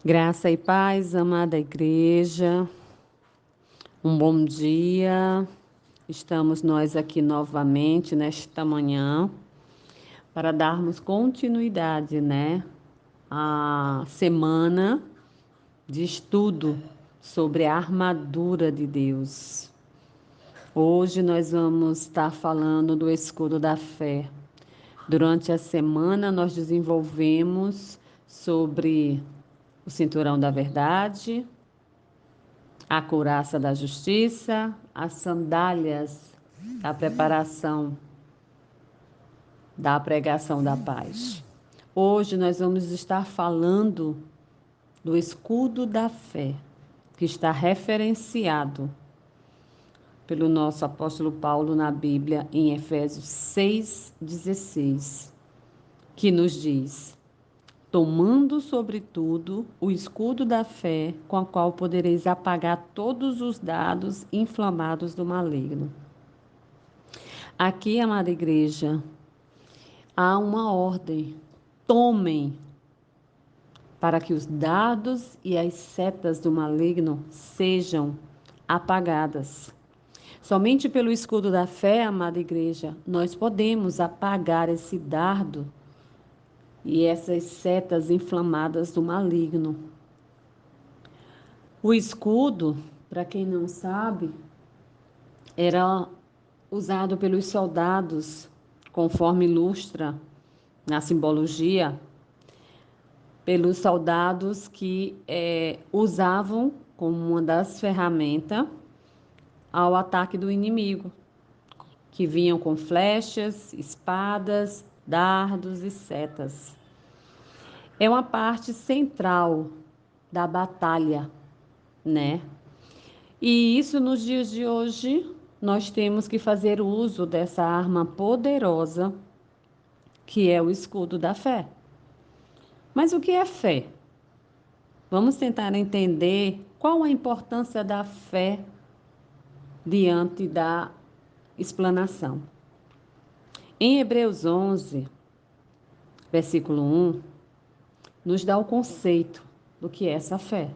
Graça e paz, amada igreja, um bom dia. Estamos nós aqui novamente nesta manhã para darmos continuidade, à semana de estudo sobre a armadura de Deus. Hoje nós vamos estar falando do escudo da fé. Durante a semana nós desenvolvemos sobre o cinturão da verdade, a couraça da justiça, as sandálias da preparação da pregação da paz. Hoje nós vamos estar falando do escudo da fé, que está referenciado pelo nosso apóstolo Paulo na Bíblia em Efésios 6,16, que nos diz: tomando, sobretudo, o escudo da fé, com a qual podereis apagar todos os dados inflamados do maligno. Aqui, amada igreja, há uma ordem: tomem, para que os dardos e as setas do maligno sejam apagadas. Somente pelo escudo da fé, amada igreja, nós podemos apagar esse dardo e essas setas inflamadas do maligno. O escudo, para quem não sabe, era usado pelos soldados, conforme ilustra na simbologia, pelos soldados que usavam como uma das ferramentas ao ataque do inimigo, que vinham com flechas, espadas, dardos e setas. É uma parte central da batalha, né? E isso nos dias de hoje, nós temos que fazer uso dessa arma poderosa, que é o escudo da fé. Mas o que é fé? Vamos tentar entender qual a importância da fé diante da explanação. Em Hebreus 11, versículo 1, nos dá o conceito do que é essa fé.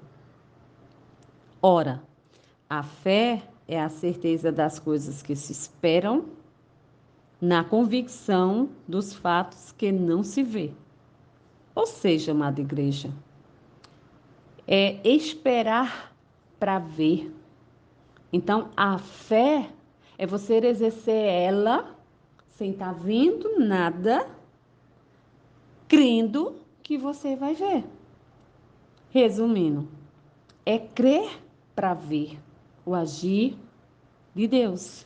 Ora, a fé é a certeza das coisas que se esperam, na convicção dos fatos que não se vê. Ou seja, amada igreja, é esperar para ver. Então, a fé é você exercer ela sem estar vendo nada, crendo que você vai ver. Resumindo, é crer para ver o agir de Deus.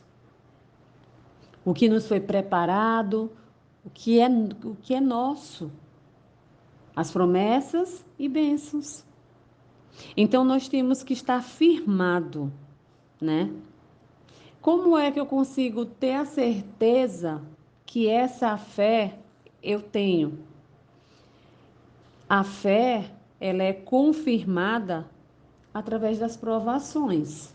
O que nos foi preparado, o que é nosso, as promessas e bênçãos. Então nós temos que estar firmado, né? Como é que eu consigo ter a certeza que essa fé eu tenho? A fé, ela é confirmada através das provações.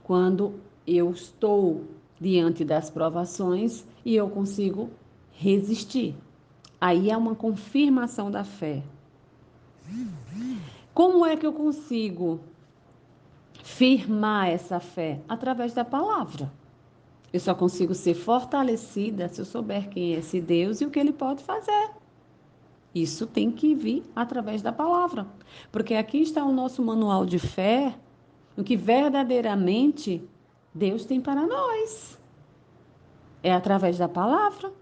Quando eu estou diante das provações e eu consigo resistir. Aí é uma confirmação da fé. Como é que eu consigo firmar essa fé? Através da palavra. Eu só consigo ser fortalecida se eu souber quem é esse Deus e o que ele pode fazer. Isso tem que vir através da palavra. Porque aqui está o nosso manual de fé, o que verdadeiramente Deus tem para nós. É através da palavra.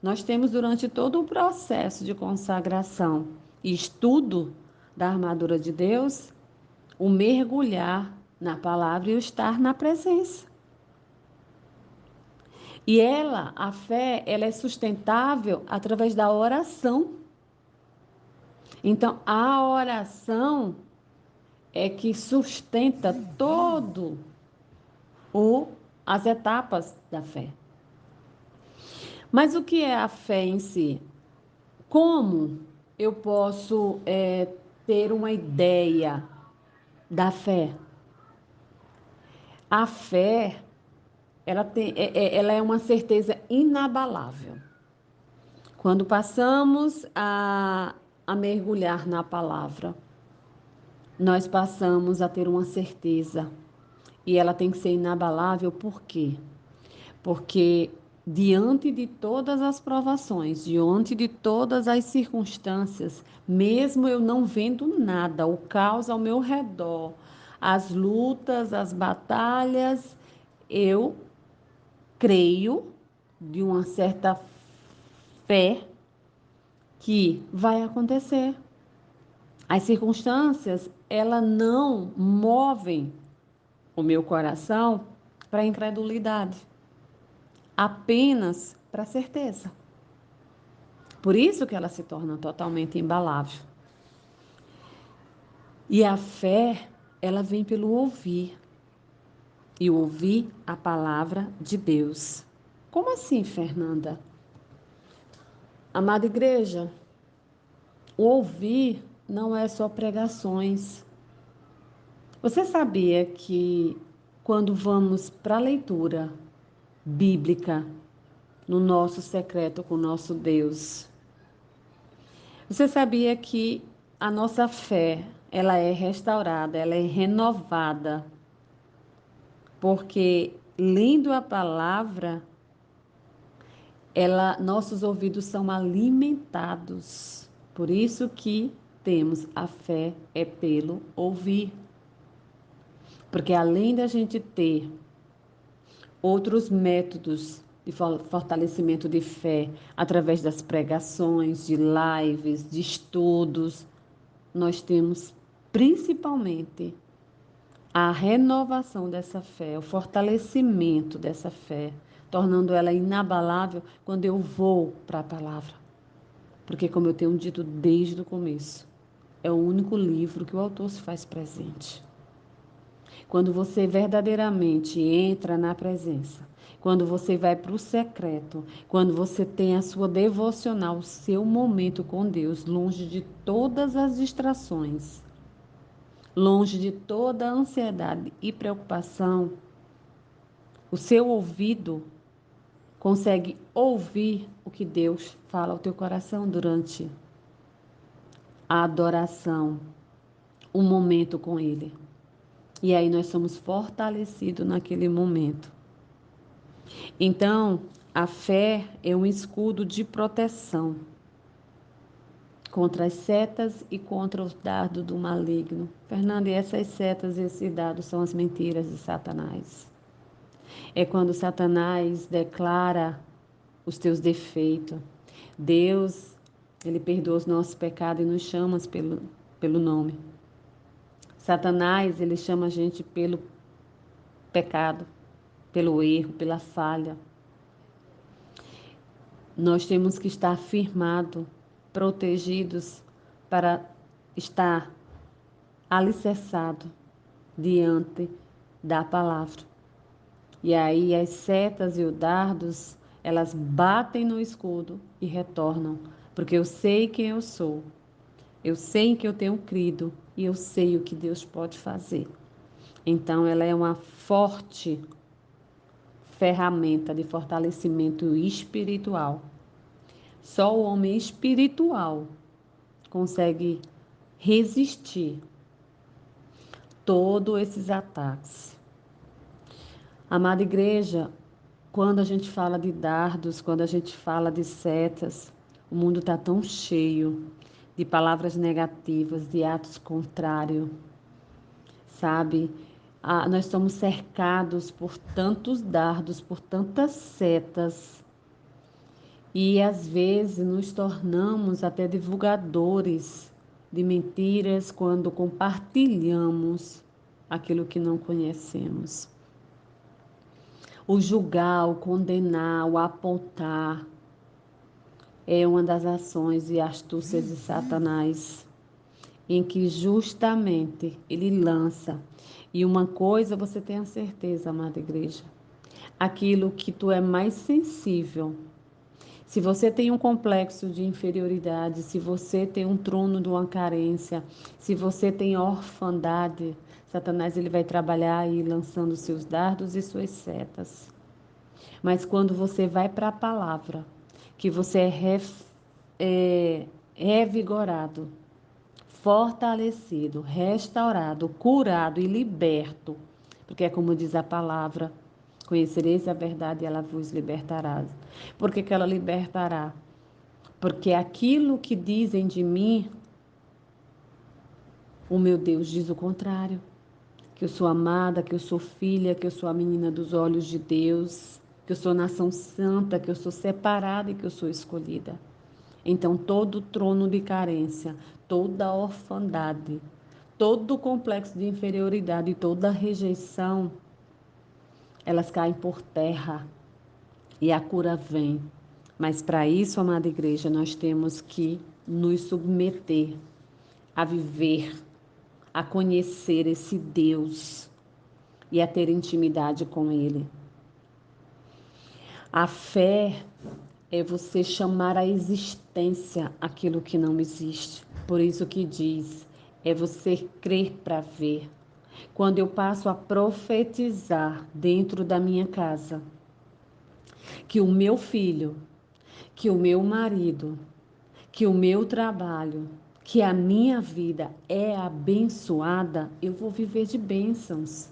Nós temos durante todo o processo de consagração e estudo da armadura de Deus, o mergulhar na palavra e o estar na presença. E a fé, ela é sustentável através da oração. Então, a oração é que sustenta todo as etapas da fé. Mas o que é a fé em si? Como eu posso ter uma ideia da fé? A fé, ela é uma certeza inabalável. Quando passamos a mergulhar na palavra, nós passamos a ter uma certeza. E ela tem que ser inabalável, por quê? Porque diante de todas as provações, diante de todas as circunstâncias, mesmo eu não vendo nada, o caos ao meu redor, as lutas, as batalhas, eu creio de uma certa fé que vai acontecer. As circunstâncias, elas não movem o meu coração para a incredulidade, apenas para a certeza. Por isso que ela se torna totalmente imbalável. E a fé, ela vem pelo ouvir. E ouvir a palavra de Deus. Como assim, Fernanda? Amada igreja, o ouvir não é só pregações. Você sabia que quando vamos para a leitura bíblica, no nosso secreto com o nosso Deus, você sabia que a nossa fé, ela é restaurada, ela é renovada, porque lendo a palavra, nossos ouvidos são alimentados. Por isso que temos a fé é pelo ouvir. Porque além da gente ter outros métodos de fortalecimento de fé, através das pregações, de lives, de estudos, nós temos principalmente a renovação dessa fé, o fortalecimento dessa fé, tornando ela inabalável quando eu vou para a palavra. Porque, como eu tenho dito desde o começo, é o único livro que o autor se faz presente. Quando você verdadeiramente entra na presença, quando você vai para o secreto, quando você tem a sua devocional, o seu momento com Deus, longe de todas as distrações, longe de toda a ansiedade e preocupação, o seu ouvido consegue ouvir o que Deus fala ao teu coração durante a adoração, o momento com Ele. E aí nós somos fortalecidos naquele momento. Então, a fé é um escudo de proteção contra as setas e contra os dardos do maligno. Fernanda, e essas setas e esses dardos são as mentiras de Satanás. É quando Satanás declara os teus defeitos. Deus, ele perdoa os nossos pecados e nos chama pelo nome. Satanás, ele chama a gente pelo pecado, pelo erro, pela falha. Nós temos que estar firmados, protegidos para estar alicerçado diante da palavra. E aí as setas e os dardos, elas batem no escudo e retornam, porque eu sei quem eu sou, eu sei em que eu tenho crido e eu sei o que Deus pode fazer. Então ela é uma forte ferramenta de fortalecimento espiritual. Só o homem espiritual consegue resistir todos esses ataques. Amada igreja, quando a gente fala de dardos, quando a gente fala de setas, o mundo está tão cheio de palavras negativas, de atos contrários, sabe? Nós somos cercados por tantos dardos, por tantas setas, e às vezes nos tornamos até divulgadores de mentiras quando compartilhamos aquilo que não conhecemos. O julgar, o condenar, o apontar é uma das ações e astúcias de Satanás, em que justamente ele lança. E uma coisa você tem a certeza, amada igreja, aquilo que tu é mais sensível. Se você tem um complexo de inferioridade, se você tem um trono de uma carência, se você tem orfandade, Satanás ele vai trabalhar aí lançando seus dardos e suas setas. Mas quando você vai para a palavra, que você é revigorado, fortalecido, restaurado, curado e liberto. Porque é como diz a palavra, conhecereis a verdade e ela vos libertará. Por que que ela libertará? Porque aquilo que dizem de mim, o meu Deus diz o contrário. Que eu sou amada, que eu sou filha, que eu sou a menina dos olhos de Deus, que eu sou nação santa, que eu sou separada e que eu sou escolhida. Então, todo trono de carência, toda orfandade, todo complexo de inferioridade e toda rejeição, elas caem por terra e a cura vem. Mas para isso, amada igreja, nós temos que nos submeter a viver, a conhecer esse Deus e a ter intimidade com Ele. A fé é você chamar à existência aquilo que não existe. Por isso que diz, é você crer para ver. Quando eu passo a profetizar dentro da minha casa, que o meu filho, que o meu marido, que o meu trabalho, que a minha vida é abençoada, eu vou viver de bênçãos.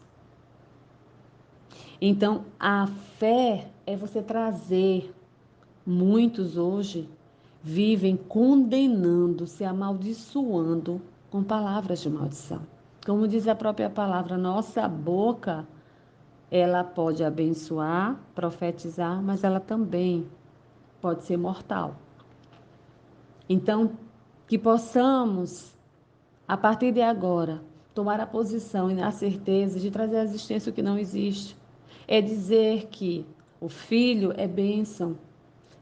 Então, a fé é você trazer. Muitos hoje vivem condenando, se amaldiçoando com palavras de maldição. Como diz a própria palavra, nossa boca, ela pode abençoar, profetizar, mas ela também pode ser mortal. Então, que possamos, a partir de agora, tomar a posição e a certeza de trazer à existência o que não existe. É dizer que o filho é bênção,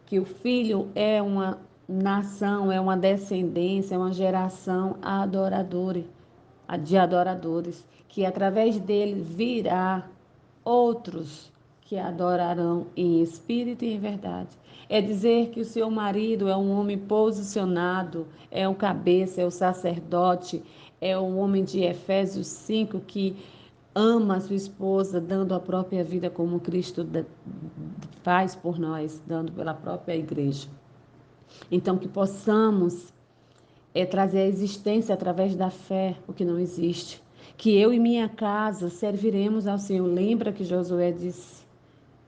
que o filho é uma nação, é uma descendência, é uma geração adoradora, de adoradores, que através dele virá outros que adorarão em espírito e em verdade. É dizer que o seu marido é um homem posicionado, é o cabeça, é o sacerdote, é o homem de Efésios 5 que ama a sua esposa, dando a própria vida como Cristo faz por nós, dando pela própria igreja. Então, que possamos trazer à existência através da fé o que não existe. Que eu e minha casa serviremos ao Senhor. Lembra que Josué disse: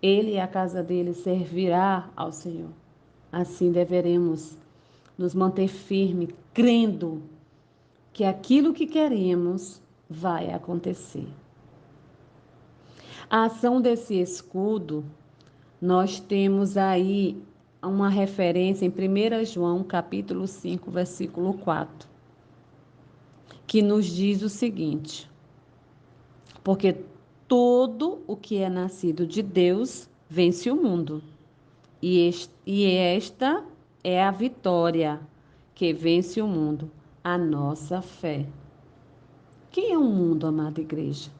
Ele e a casa dele servirá ao Senhor. Assim deveremos nos manter firmes, crendo que aquilo que queremos vai acontecer. A ação desse escudo, nós temos aí uma referência em 1 João, capítulo 5, versículo 4, que nos diz o seguinte: porque todo o que é nascido de Deus vence o mundo. E esta é a vitória que vence o mundo, a nossa fé. Quem é o mundo, amada igreja?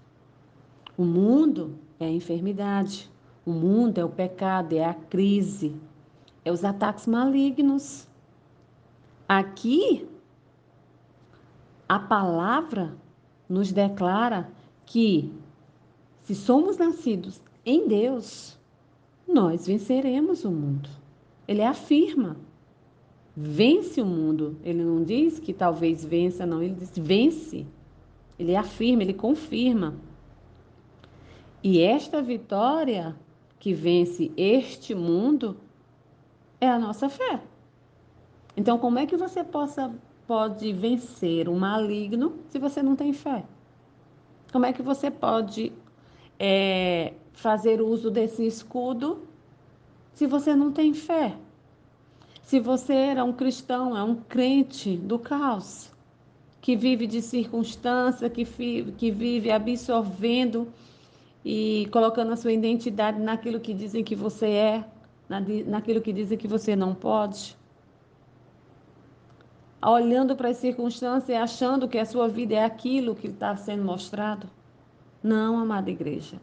O mundo é a enfermidade, o mundo é o pecado, é a crise, é os ataques malignos. Aqui, a palavra nos declara que, se somos nascidos em Deus, nós venceremos o mundo. Ele afirma, vence o mundo. Ele não diz que talvez vença, não. Ele diz vence. Ele afirma, ele confirma. E esta vitória que vence este mundo é a nossa fé. Então, como é que você pode vencer o maligno se você não tem fé? Como é que você pode fazer uso desse escudo se você não tem fé? Se você era um cristão, é um crente do caos, que vive de circunstância, que vive absorvendo e colocando a sua identidade naquilo que dizem que você é, naquilo que dizem que você não pode, olhando para as circunstâncias e achando que a sua vida é aquilo que está sendo mostrado. Não, amada igreja.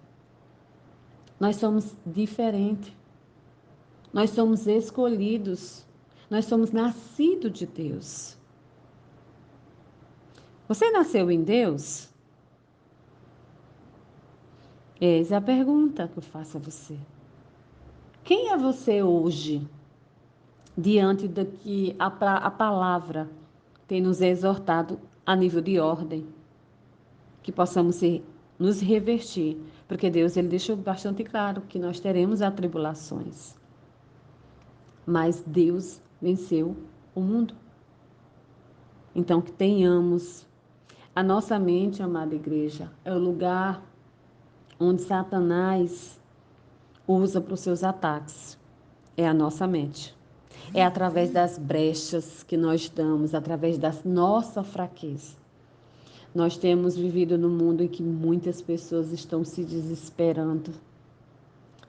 Nós somos diferentes. Nós somos escolhidos. Nós somos nascidos de Deus. Você nasceu em Deus? Eis a pergunta que eu faço a você. Quem é você hoje, diante do que a palavra tem nos exortado a nível de ordem, que possamos nos revertir, porque Deus ele deixou bastante claro que nós teremos atribulações, mas Deus venceu o mundo. Então, que tenhamos a nossa mente, amada igreja, é o lugar onde Satanás usa para os seus ataques. É a nossa mente. É através das brechas que nós damos, através da nossa fraqueza. Nós temos vivido num mundo em que muitas pessoas estão se desesperando,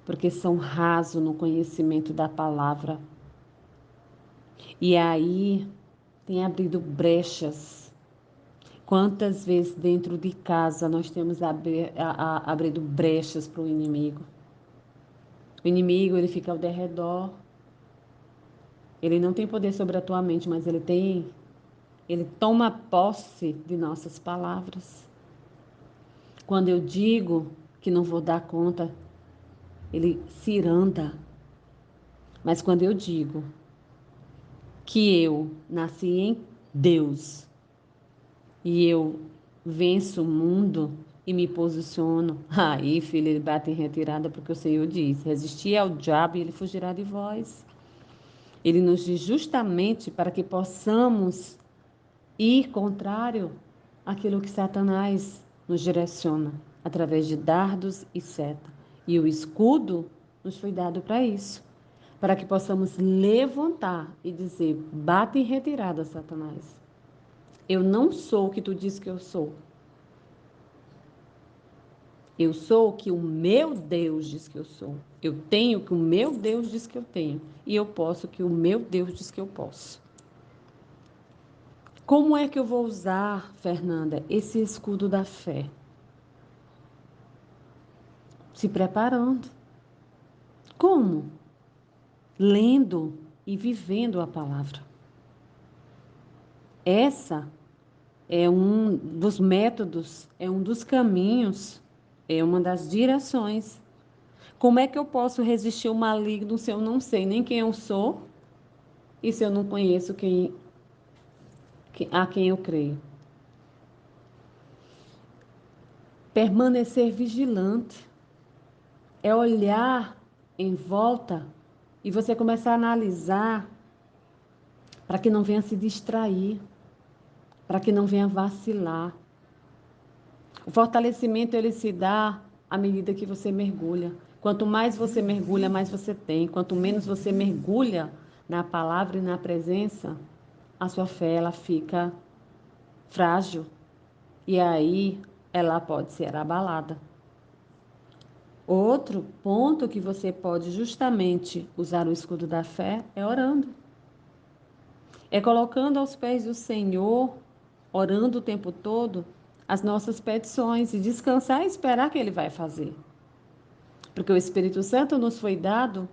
porque são rasos no conhecimento da palavra. E aí tem abrido brechas. Quantas vezes dentro de casa nós temos abrido brechas para o inimigo? O inimigo, ele fica ao derredor. Ele não tem poder sobre a tua mente, mas ele toma posse de nossas palavras. Quando eu digo que não vou dar conta, ele se iranda. Mas quando eu digo que eu nasci em Deus e eu venço o mundo e me posiciono, aí, filho, ele bate em retirada, porque o Senhor diz: resistir ao diabo e ele fugirá de vós. Ele nos diz justamente para que possamos ir contrário àquilo que Satanás nos direciona, através de dardos e seta. E o escudo nos foi dado para isso, para que possamos levantar e dizer: bate em retirada, Satanás. Eu não sou o que tu diz que eu sou. Eu sou o que o meu Deus diz que eu sou. Eu tenho o que o meu Deus diz que eu tenho. E eu posso o que o meu Deus diz que eu posso. Como é que eu vou usar, Fernanda, esse escudo da fé? Se preparando. Como? Lendo e vivendo a palavra. Essa é um dos métodos, é um dos caminhos, é uma das direções. Como é que eu posso resistir ao maligno se eu não sei nem quem eu sou e se eu não conheço a quem eu creio? Permanecer vigilante é olhar em volta e você começar a analisar para que não venha se distrair, para que não venha vacilar. O fortalecimento ele se dá à medida que você mergulha. Quanto mais você mergulha, mais você tem. Quanto menos você mergulha na palavra e na presença, a sua fé ela fica frágil e aí ela pode ser abalada. Outro ponto que você pode justamente usar o escudo da fé é orando. É colocando aos pés do Senhor, orando o tempo todo, as nossas petições e descansar e esperar que Ele vai fazer. Porque o Espírito Santo nos foi dado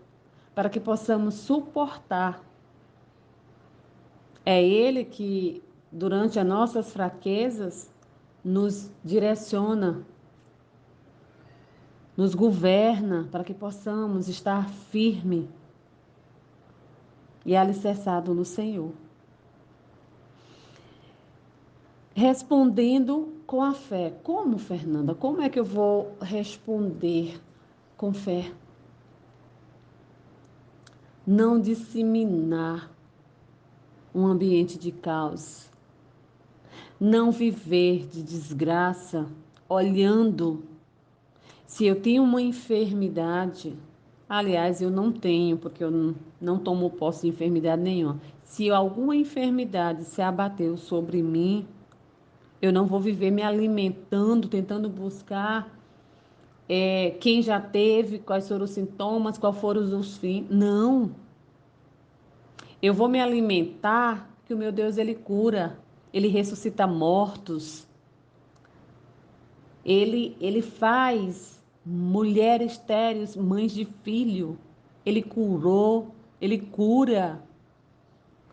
para que possamos suportar. É Ele que, durante as nossas fraquezas, nos direciona, nos governa, para que possamos estar firme e alicerçado no Senhor. Respondendo com a fé. Como, Fernanda? Como é que eu vou responder com fé? Não disseminar um ambiente de caos. Não viver de desgraça olhando. Se eu tenho uma enfermidade, aliás, eu não tenho, porque eu não tomo posse de enfermidade nenhuma. Se alguma enfermidade se abateu sobre mim, eu não vou viver me alimentando, tentando buscar quem já teve, quais foram os sintomas, quais foram os fins. Não. Eu vou me alimentar que o meu Deus, ele cura. Ele ressuscita mortos. Ele faz mulheres estéreis mães de filho. Ele curou, ele cura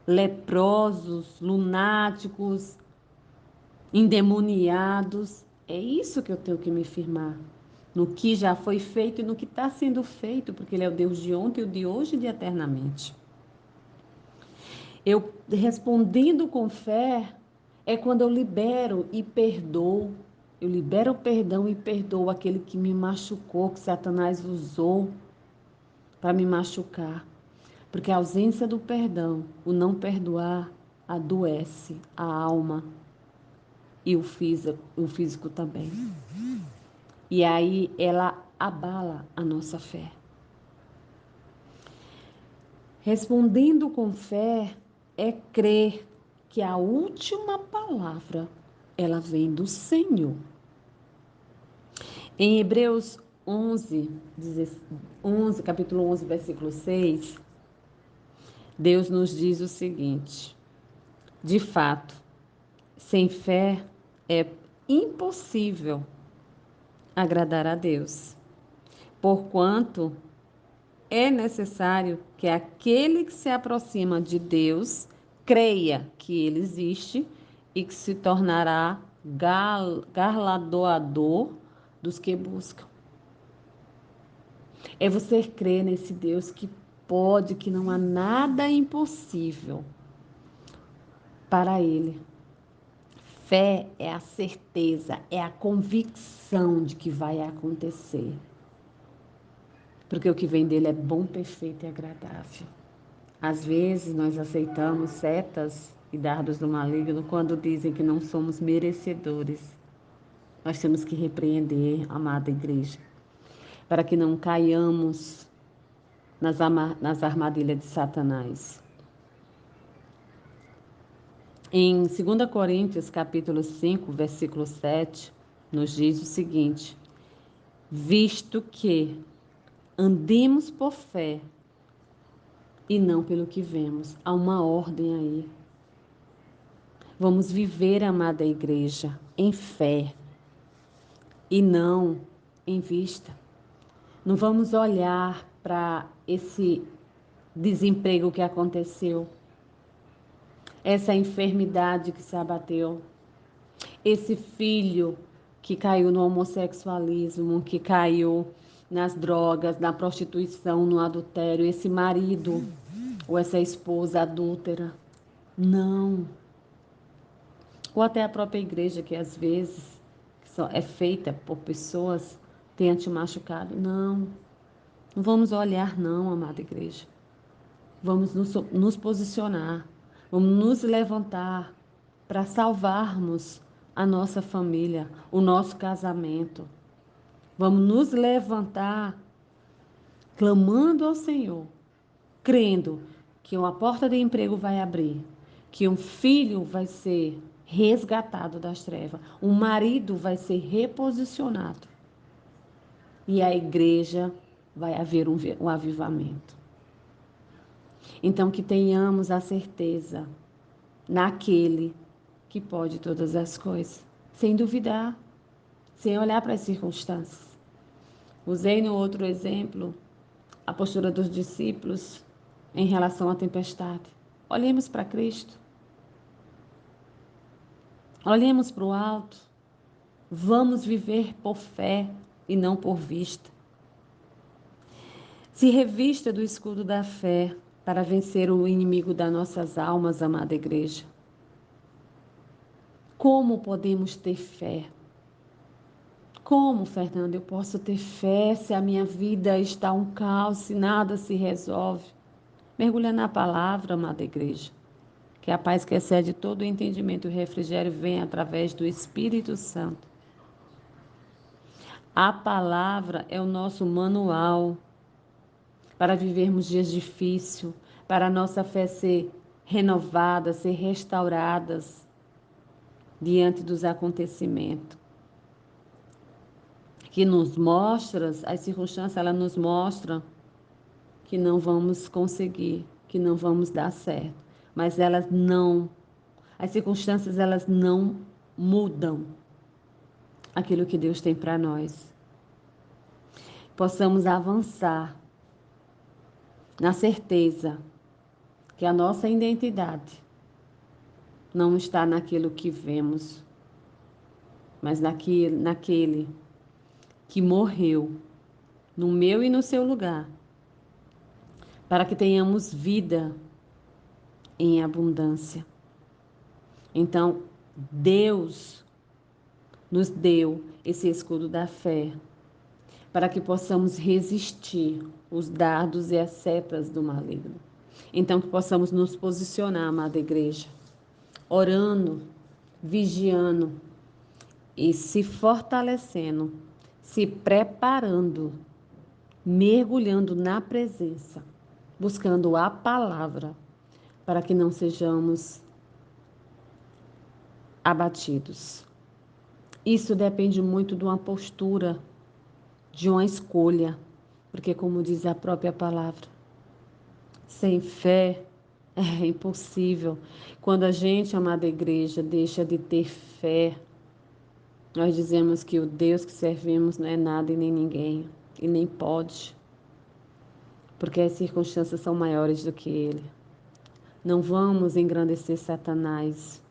leprosos, lunáticos, endemoniados. É isso que eu tenho que me firmar. No que já foi feito e no que está sendo feito, porque Ele é o Deus de ontem, o de hoje e de eternamente. Eu respondendo com fé é quando eu libero e perdoo. Eu libero o perdão e perdoo aquele que me machucou, que Satanás usou para me machucar. Porque a ausência do perdão, o não perdoar, adoece a alma e o físico também. E aí ela abala a nossa fé. Respondendo com fé é crer que a última palavra ela vem do Senhor. Em Hebreus 11, capítulo 11, versículo 6, Deus nos diz o seguinte: de fato, sem fé é impossível agradar a Deus, porquanto é necessário que aquele que se aproxima de Deus creia que ele existe e que se tornará galardoador dos que buscam. É você crer nesse Deus que pode, que não há nada impossível para ele. Fé é a certeza, é a convicção de que vai acontecer. Porque o que vem dele é bom, perfeito e agradável. Às vezes nós aceitamos setas e dardos do maligno quando dizem que não somos merecedores. Nós temos que repreender, amada igreja, para que não caiamos nas armadilhas de Satanás. Em 2 Coríntios, capítulo 5, versículo 7, nos diz o seguinte: visto que andemos por fé e não pelo que vemos. Há uma ordem aí. Vamos viver, amada igreja, em fé e não em vista. Não vamos olhar para esse desemprego que aconteceu, essa enfermidade que se abateu, esse filho que caiu no homossexualismo, que caiu nas drogas, na prostituição, no adultério, esse marido ou essa esposa adúltera. Não. Ou até a própria igreja, que às vezes é feita por pessoas, tenha te machucado. Não. Não vamos olhar, não, amada igreja. Vamos nos posicionar, vamos nos levantar para salvarmos a nossa família, o nosso casamento. Vamos nos levantar clamando ao Senhor, crendo que uma porta de emprego vai abrir, que um filho vai ser resgatado das trevas, um marido vai ser reposicionado e a igreja vai haver um avivamento. Então, que tenhamos a certeza naquele que pode todas as coisas, sem duvidar, sem olhar para as circunstâncias. Usei no outro exemplo a postura dos discípulos em relação à tempestade. Olhemos para Cristo, olhemos para o alto, vamos viver por fé e não por vista. Se revista do escudo da fé para vencer o inimigo das nossas almas, amada igreja. Como podemos ter fé? Como, Fernanda, eu posso ter fé se a minha vida está um caos, se nada se resolve? Mergulha na palavra, amada igreja. Que a paz que excede todo o entendimento e o refrigério vem através do Espírito Santo. A palavra é o nosso manual para vivermos dias difíceis, para a nossa fé ser renovada, ser restaurada diante dos acontecimentos. Que nos mostra, as circunstâncias, ela nos mostra que não vamos conseguir, que não vamos dar certo. Mas as circunstâncias, elas não mudam aquilo que Deus tem para nós. Possamos avançar na certeza que a nossa identidade não está naquilo que vemos, mas naquele que morreu no meu e no seu lugar, para que tenhamos vida em abundância. Então, Deus nos deu esse escudo da fé para que possamos resistir os dardos e as setas do maligno. Então, que possamos nos posicionar, amada igreja, orando, vigiando e se fortalecendo, se preparando, mergulhando na presença, buscando a palavra, para que não sejamos abatidos. Isso depende muito de uma postura, de uma escolha, porque, como diz a própria palavra, sem fé é impossível. Quando a gente, amada igreja, deixa de ter fé, nós dizemos que o Deus que servimos não é nada e nem ninguém, e nem pode, porque as circunstâncias são maiores do que ele. Não vamos engrandecer Satanás,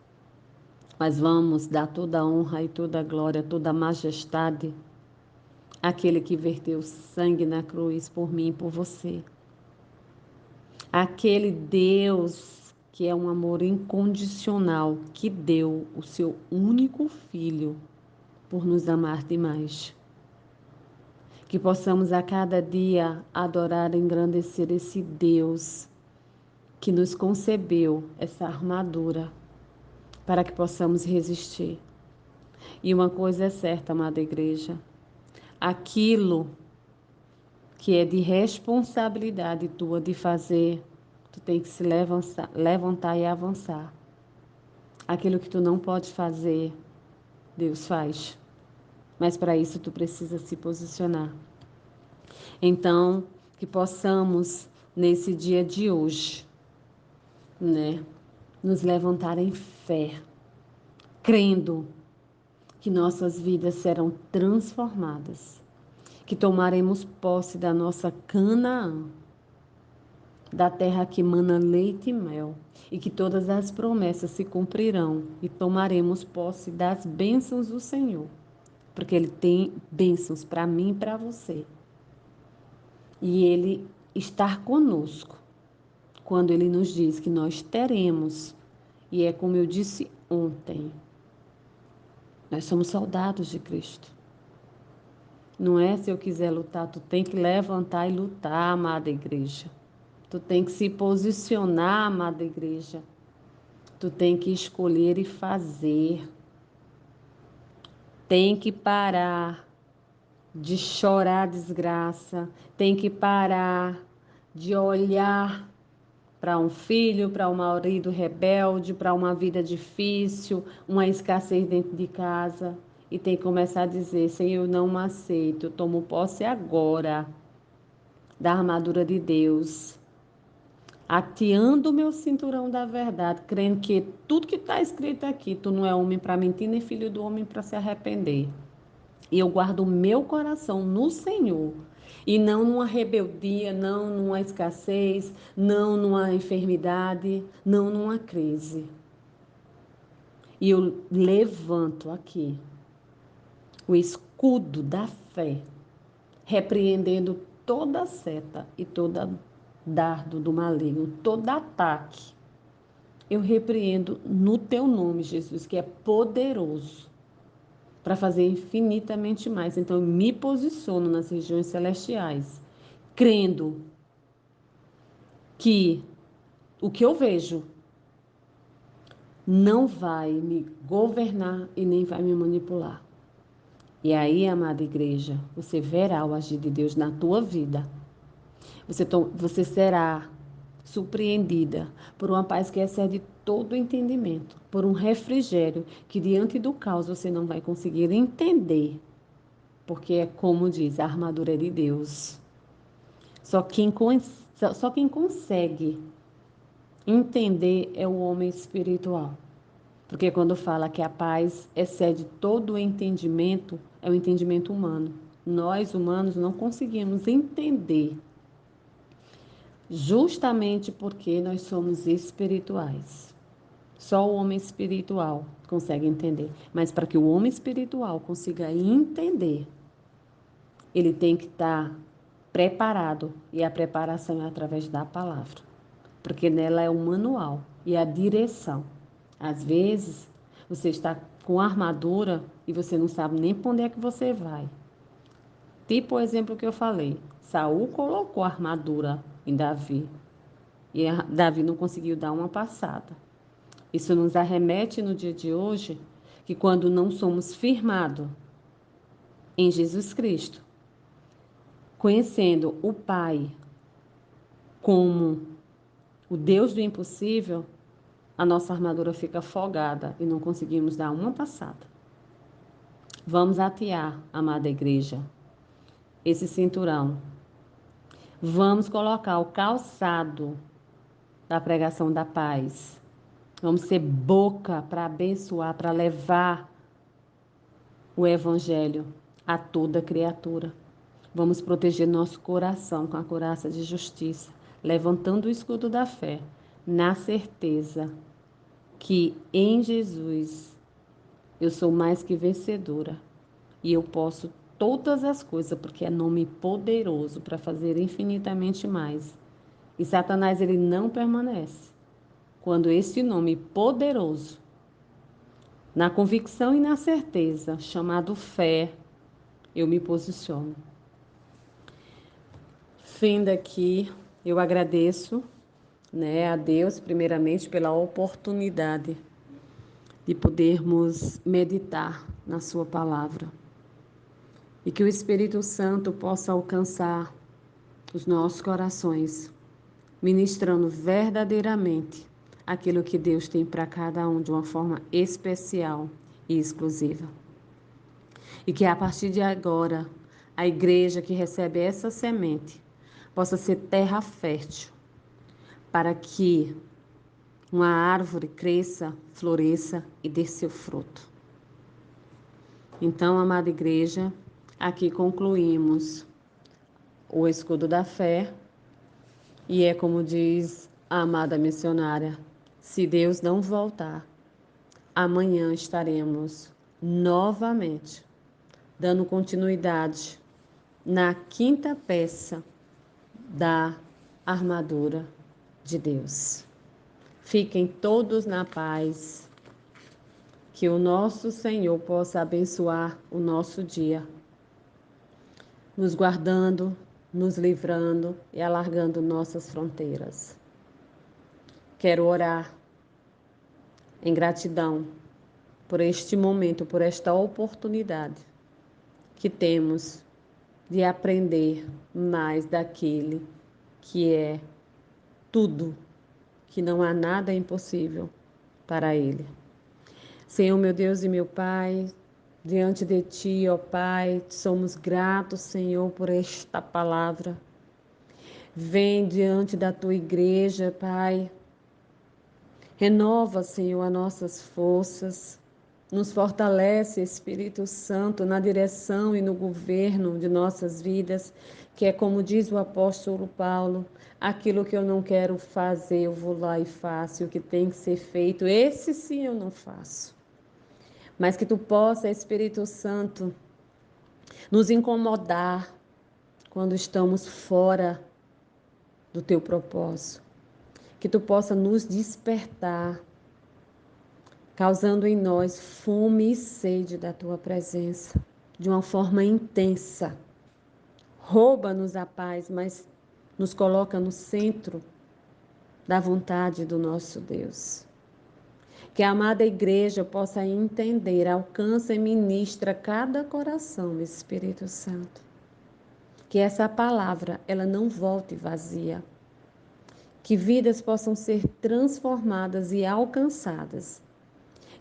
mas vamos dar toda a honra e toda a glória, toda a majestade àquele que verteu sangue na cruz por mim e por você. Aquele Deus que é um amor incondicional, que deu o seu único filho por nos amar demais. Que possamos a cada dia adorar e engrandecer esse Deus que nos concebeu essa armadura para que possamos resistir. E uma coisa é certa, amada igreja, aquilo que é de responsabilidade tua de fazer, tu tem que se levantar e avançar. Aquilo que tu não pode fazer, Deus faz. Mas para isso tu precisa se posicionar. Então, que possamos, nesse dia de hoje, né, nos levantar em fé, crendo que nossas vidas serão transformadas, que tomaremos posse da nossa Canaã, da terra que mana leite e mel, e que todas as promessas se cumprirão e tomaremos posse das bênçãos do Senhor, porque Ele tem bênçãos para mim e para você. E Ele está conosco quando Ele nos diz que nós teremos, e é como eu disse ontem, nós somos soldados de Cristo. Não é se eu quiser lutar, tu tem que levantar e lutar, amada igreja. Tu tem que se posicionar, amada igreja. Tu tem que escolher e fazer. Tem que parar de chorar desgraça. Tem que parar de olhar para um filho, para um marido rebelde, para uma vida difícil, uma escassez dentro de casa. E tem que começar a dizer: Senhor, eu não aceito, eu tomo posse agora da armadura de Deus, ateando o meu cinturão da verdade, crendo que tudo que está escrito aqui, tu não é homem para mentir, nem filho do homem para se arrepender. E eu guardo o meu coração no Senhor, e não numa rebeldia, não numa escassez, não numa enfermidade, não numa crise. E eu levanto aqui o escudo da fé, repreendendo toda seta e toda dardo do maligno, todo ataque. Eu repreendo no teu nome, Jesus, que é poderoso para fazer infinitamente mais. Então, eu me posiciono nas regiões celestiais, crendo que o que eu vejo não vai me governar e nem vai me manipular. E aí, amada igreja, você verá o agir de Deus na tua vida. Você será surpreendida por uma paz que excede todo o entendimento, por um refrigério que diante do caos você não vai conseguir entender, porque é como diz, a armadura é de Deus. Só quem consegue entender é o homem espiritual. Porque quando fala que a paz excede todo o entendimento, é o entendimento humano. Nós, humanos, não conseguimos entender, justamente porque nós somos espirituais. Só o homem espiritual consegue entender. Mas para que o homem espiritual consiga entender, ele tem que estar preparado. E a preparação é através da palavra. Porque nela é o manual. e a direção. Às vezes, você está com armadura e você não sabe nem para onde é que você vai. Tipo o exemplo que eu falei. Saul colocou a armadura em Davi e Davi não conseguiu dar uma passada. Isso nos arremete no dia de hoje que quando não somos firmados em Jesus Cristo, conhecendo o Pai como o Deus do impossível, a nossa armadura fica folgada e não conseguimos dar uma passada. Vamos atear, amada igreja, esse cinturão. Vamos colocar o calçado da pregação da paz. Vamos ser boca para abençoar, para levar o evangelho a toda criatura. Vamos proteger nosso coração com a couraça de justiça, levantando o escudo da fé, na certeza que em Jesus eu sou mais que vencedora e eu posso todas as coisas, porque é nome poderoso para fazer infinitamente mais. E Satanás ele não permanece quando esse nome poderoso, na convicção e na certeza, chamado fé, eu me posiciono. Fim daqui, eu agradeço, a Deus primeiramente pela oportunidade de podermos meditar na sua palavra e que o Espírito Santo possa alcançar os nossos corações, ministrando verdadeiramente aquilo que Deus tem para cada um de uma forma especial e exclusiva. E que a partir de agora, a igreja que recebe essa semente possa ser terra fértil para que uma árvore cresça, floresça e dê seu fruto. Então, amada igreja, aqui concluímos o escudo da fé e é como diz a amada missionária, se Deus não voltar, amanhã estaremos novamente dando continuidade na quinta peça da armadura de Deus. Fiquem todos na paz, que o nosso Senhor possa abençoar o nosso dia, nos guardando, nos livrando e alargando nossas fronteiras. Quero orar em gratidão por este momento, por esta oportunidade que temos de aprender mais daquele que é tudo, que não há nada impossível para Ele. Senhor, meu Deus e meu Pai, diante de Ti, ó Pai, somos gratos, Senhor, por esta palavra. Vem diante da Tua igreja, Pai. Renova, Senhor, as nossas forças. Nos fortalece, Espírito Santo, na direção e no governo de nossas vidas, que é como diz o apóstolo Paulo, aquilo que eu não quero fazer, eu vou lá e faço, e o que tem que ser feito, esse sim eu não faço. Mas que Tu possa, Espírito Santo, nos incomodar quando estamos fora do Teu propósito. Que Tu possa nos despertar, causando em nós fome e sede da Tua presença, de uma forma intensa. Rouba-nos a paz, mas nos coloca no centro da vontade do nosso Deus. Que a amada igreja possa entender, alcança e ministra cada coração, Espírito Santo. Que essa palavra, ela não volte vazia. Que vidas possam ser transformadas e alcançadas.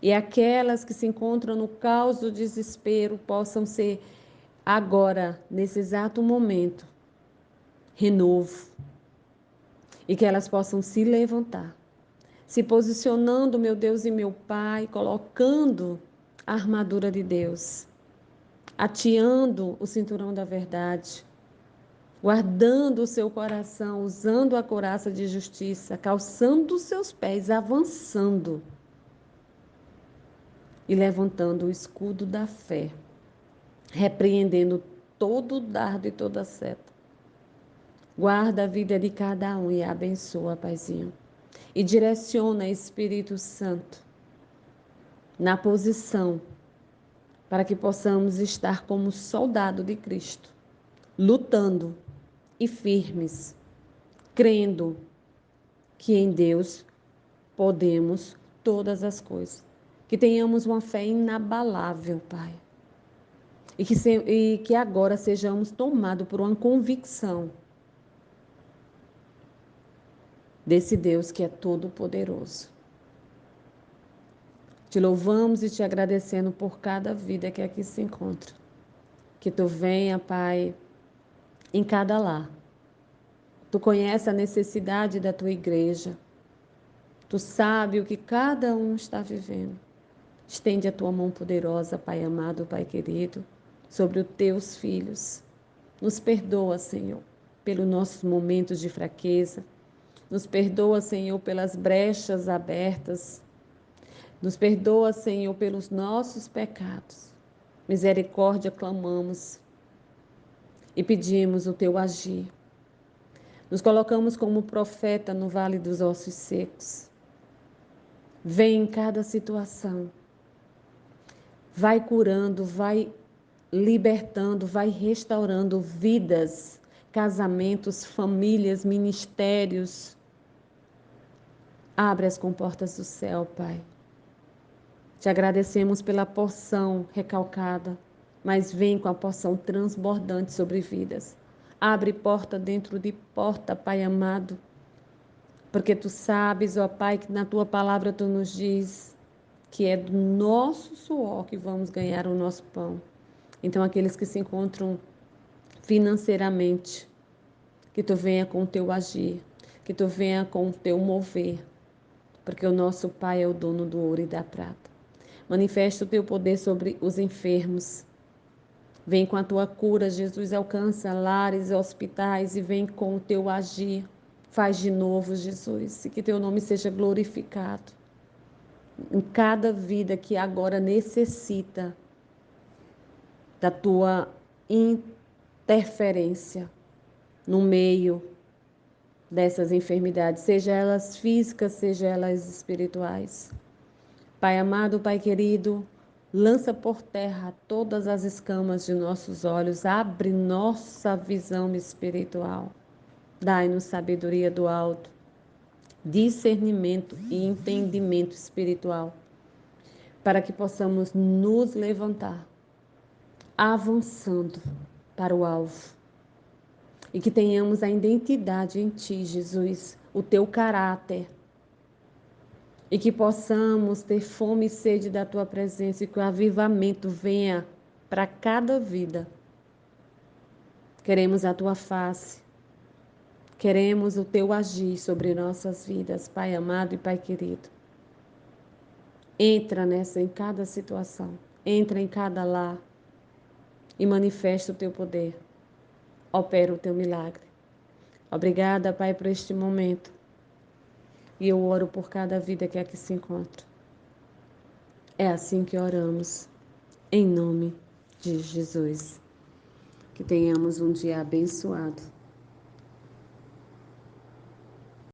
E aquelas que se encontram no caos do desespero possam ser agora, nesse exato momento, renovo. E que elas possam se levantar, se posicionando, meu Deus e meu Pai, colocando a armadura de Deus, ateando o cinturão da verdade, guardando o seu coração, usando a couraça de justiça, calçando os seus pés, avançando e levantando o escudo da fé, repreendendo todo dardo e toda seta. Guarda a vida de cada um e abençoa, Paizinho. e direciona, Espírito Santo, na posição para que possamos estar como soldado de Cristo, lutando e firmes, crendo que em Deus podemos todas as coisas. Que tenhamos uma fé inabalável, Pai. E que agora sejamos tomados por uma convicção desse Deus que é todo-poderoso. Te louvamos e te agradecendo por cada vida que aqui se encontra. Que tu venha, Pai, em cada lar. Tu conhece a necessidade da tua igreja. Tu sabe o que cada um está vivendo. Estende a tua mão poderosa, Pai amado, Pai querido, sobre os teus filhos. Nos perdoa, Senhor, pelos nossos momentos de fraqueza. Nos perdoa, Senhor, pelas brechas abertas. Nos perdoa, Senhor, pelos nossos pecados. Misericórdia clamamos e pedimos o teu agir. Nos colocamos como profeta no vale dos ossos secos. Vem em cada situação. Vai curando, vai libertando, vai restaurando vidas, casamentos, famílias, ministérios. Abre as comportas do céu, Pai. Te agradecemos pela porção recalcada, mas vem com a porção transbordante sobre vidas. Abre porta dentro de porta, Pai amado, porque tu sabes, ó Pai, que na tua palavra tu nos diz que é do nosso suor que vamos ganhar o nosso pão. Então, aqueles que se encontram financeiramente, que tu venha com o teu agir, que tu venha com o teu mover, porque o nosso Pai é o dono do ouro e da prata. Manifesta o teu poder sobre os enfermos. Vem com a tua cura, Jesus, alcança lares e hospitais e vem com o teu agir. Faz de novo, Jesus, e que teu nome seja glorificado em cada vida que agora necessita da tua interferência no meio dessas enfermidades, seja elas físicas, seja elas espirituais. Pai amado, Pai querido, lança por terra todas as escamas de nossos olhos, abre nossa visão espiritual. Dai-nos sabedoria do alto, discernimento e entendimento espiritual, para que possamos nos levantar, avançando para o alvo. E que tenhamos a identidade em Ti, Jesus, o Teu caráter. E que possamos ter fome e sede da Tua presença e que o avivamento venha para cada vida. Queremos a Tua face. Queremos o Teu agir sobre nossas vidas, Pai amado e Pai querido. Entra em cada situação. Entra em cada lar. E manifesta o Teu poder. Opera o Teu milagre. Obrigada, Pai, por este momento. E eu oro por cada vida que aqui se encontra. É assim que oramos, em nome de Jesus. Que tenhamos um dia abençoado.